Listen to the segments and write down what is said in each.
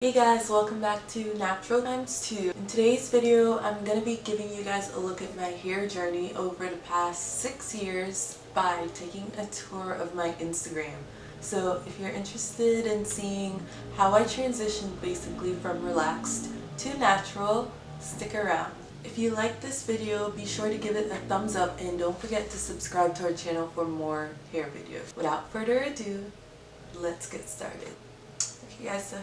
Hey guys, welcome back to Napturalx2. In today's video, I'm going to be giving you guys a look at my hair journey over the past 6 years by taking a tour of my Instagram. So if you're interested in seeing how I transitioned basically from relaxed to natural, stick around. If you like this video, be sure to give it a thumbs up and don't forget to subscribe to our channel for more hair videos. Without further ado, let's get started. Okay guys, so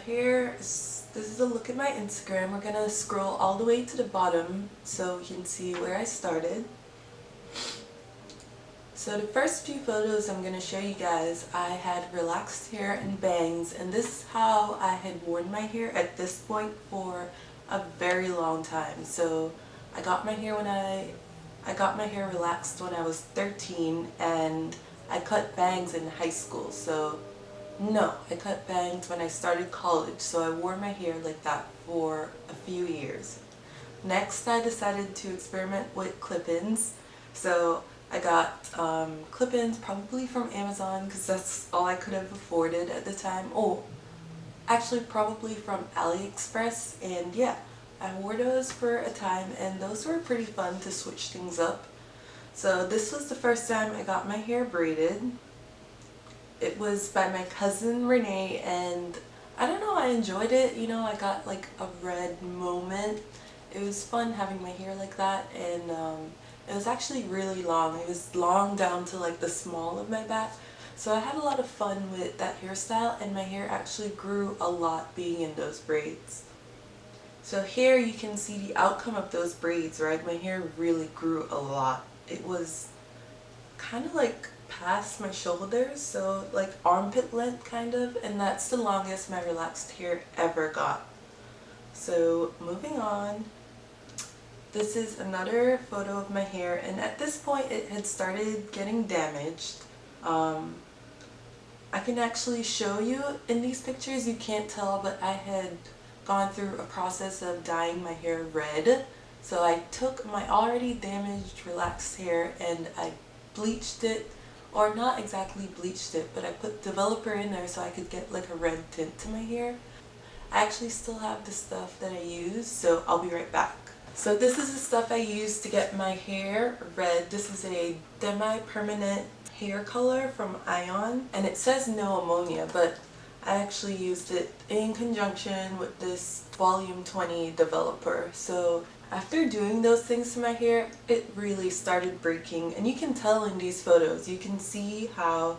this is a look at my Instagram. We're gonna scroll all the way to the bottom so you can see where I started. So the first few photos I'm gonna show you guys, I had relaxed hair and bangs, and this is how I had worn my hair at this point for a very long time. So I got my hair relaxed when I was 13, and I cut bangs in high school. So no, I cut bangs when I started college, so I wore my hair like that for a few years. Next, I decided to experiment with clip-ins. So I got clip-ins probably from Amazon because that's all I could have afforded at the time. Oh, actually probably from AliExpress, and yeah, I wore those for a time and those were pretty fun to switch things up. So this was the first time I got my hair braided. It was by my cousin Renee, and I don't know, I enjoyed it. You know, I got like a red moment. It was fun having my hair like that, and it was actually really long. It was long down to like the small of my back. So I had a lot of fun with that hairstyle, and my hair actually grew a lot being in those braids. So here you can see the outcome of those braids, right? My hair really grew a lot. It was kind of like past my shoulders, so like armpit length kind of, and that's the longest my relaxed hair ever got. So moving on, this is another photo of my hair, and at this point it had started getting damaged. I can actually show you in these pictures, you can't tell, but I had gone through a process of dyeing my hair red. So I took my already damaged relaxed hair and I bleached it, or not exactly bleached it, but I put developer in there so I could get like a red tint to my hair. I actually still have the stuff that I use, so I'll be right back. So this is the stuff I used to get my hair red. This is a demi-permanent hair color from Ion, and it says no ammonia, but I actually used it in conjunction with this volume 20 developer. So after doing those things to my hair, it really started breaking, and you can tell in these photos. You can see how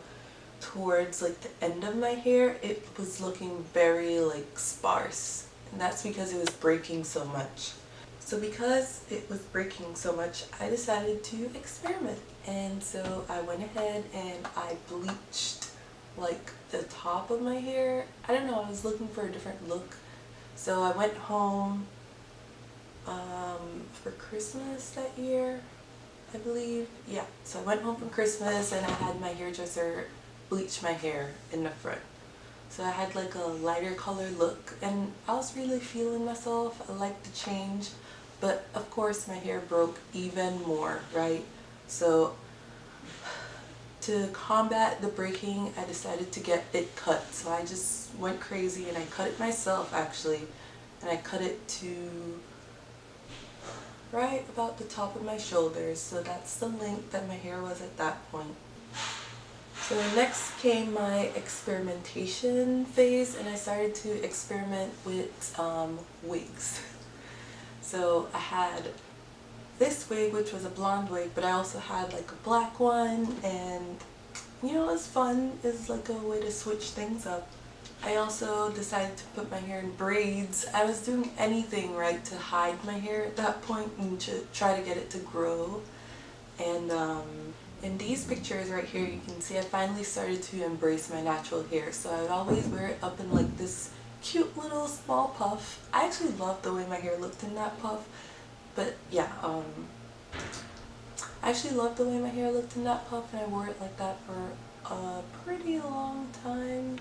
towards like the end of my hair it was looking very like sparse, and that's because it was breaking so much. So because it was breaking so much, I decided to experiment, and so I went ahead and I bleached like the top of my hair. I don't know, I was looking for a different look, so I went home for Christmas that year, I believe. Yeah, so I went home for Christmas and I had my hairdresser bleach my hair in the front. So I had like a lighter color look, and I was really feeling myself. I liked the change, but of course my hair broke even more, right? So to combat the breaking, I decided to get it cut. So I just went crazy and I cut it myself actually, and I cut it to right about the top of my shoulders. So that's the length that my hair was at that point. So next came my experimentation phase, and I started to experiment with wigs. So I had this wig, which was a blonde wig, but I also had like a black one, and you know, it was fun. It's like a way to switch things up. I also decided to put my hair in braids. I was doing anything, right, to hide my hair at that point and to try to get it to grow. And in these pictures right here, you can see I finally started to embrace my natural hair. So I would always wear it up in like this cute little small puff. I actually loved the way my hair looked in that puff. But yeah, I actually loved the way my hair looked in that puff, and I wore it like that for a pretty long time.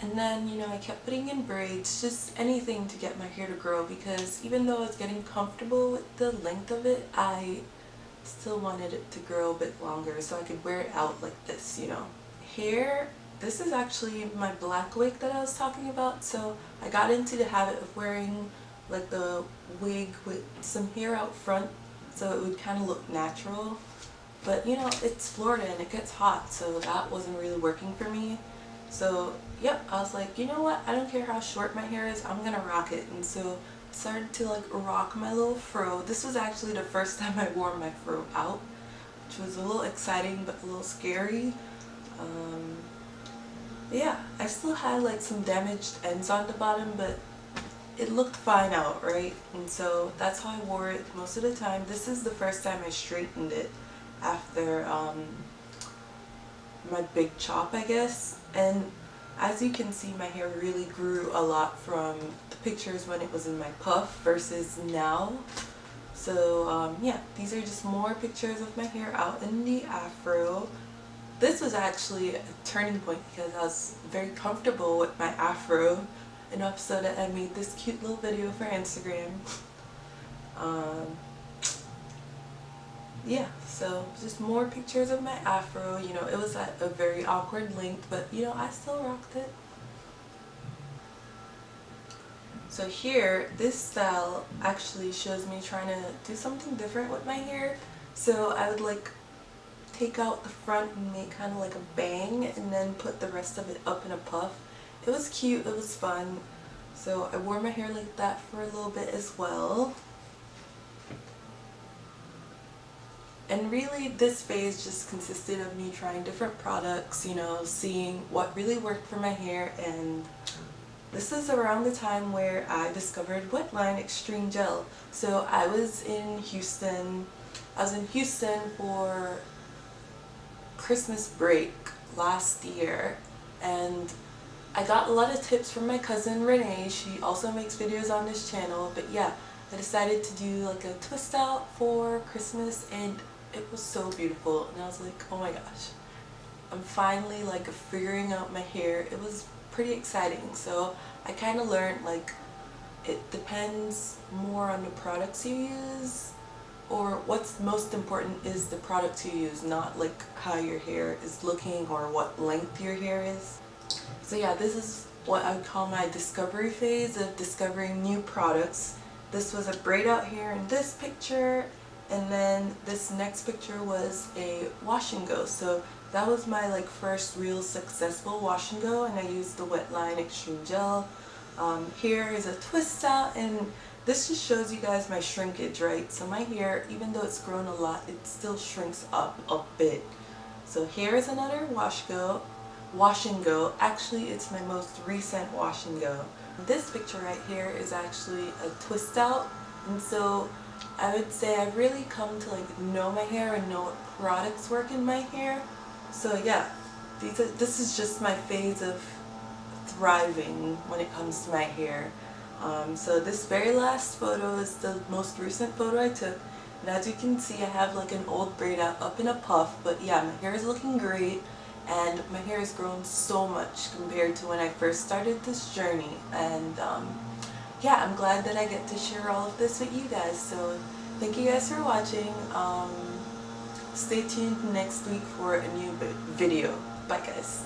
And then, you know, I kept putting in braids, just anything to get my hair to grow, because even though I was getting comfortable with the length of it, I still wanted it to grow a bit longer so I could wear it out like this, you know. Hair this is actually my black wig that I was talking about. So I got into the habit of wearing like the wig with some hair out front so it would kind of look natural. But you know, it's Florida and it gets hot, so that wasn't really working for me. So yep, I was like, you know what, I don't care how short my hair is, I'm gonna rock it. And so I started to like rock my little fro. This was actually the first time I wore my fro out, which was a little exciting but a little scary. Yeah, I still had like some damaged ends on the bottom, but it looked fine out, right? And so that's how I wore it most of the time. This is the first time I straightened it after my big chop, I guess. And as you can see, my hair really grew a lot from the pictures when it was in my puff versus now. So yeah, these are just more pictures of my hair out in the afro. This was actually a turning point because I was very comfortable with my afro enough so that I made this cute little video for Instagram. Yeah, so just more pictures of my afro. You know, it was at a very awkward length, but you know, I still rocked it. So here, this style actually shows me trying to do something different with my hair. So I would like take out the front and make kind of like a bang and then put the rest of it up in a puff. It was cute, it was fun. So I wore my hair like that for a little bit as well. And really this phase just consisted of me trying different products, you know, seeing what really worked for my hair. And this is around the time where I discovered Wetline Extreme Gel. So I was in Houston for Christmas break last year, and I got a lot of tips from my cousin Renee. She also makes videos on this channel, but yeah, I decided to do like a twist out for Christmas and it was so beautiful, and I was like, oh my gosh, I'm finally like figuring out my hair. It was pretty exciting. So I kind of learned like it depends more on the products you use, or what's most important is the products you use, not like how your hair is looking or what length your hair is. So yeah, this is what I would call my discovery phase of discovering new products. This was a braid out hair in this picture, and then this next picture was a wash and go. So that was my like first real successful wash and go, and I used the Wetline Extreme Gel. Here is a twist out, and this just shows you guys my shrinkage, right? So my hair, even though it's grown a lot, it still shrinks up a bit. So here is another wash and go. Actually, it's my most recent wash and go. This picture right here is actually a twist out, and so I would say I've really come to like know my hair and know what products work in my hair. So yeah, this is just my phase of thriving when it comes to my hair. So this very last photo is the most recent photo I took, and as you can see, I have like an old braid out up in a puff, but yeah, my hair is looking great, and my hair has grown so much compared to when I first started this journey. And yeah, I'm glad that I get to share all of this with you guys. So thank you guys for watching. Stay tuned next week for a new video. Bye guys.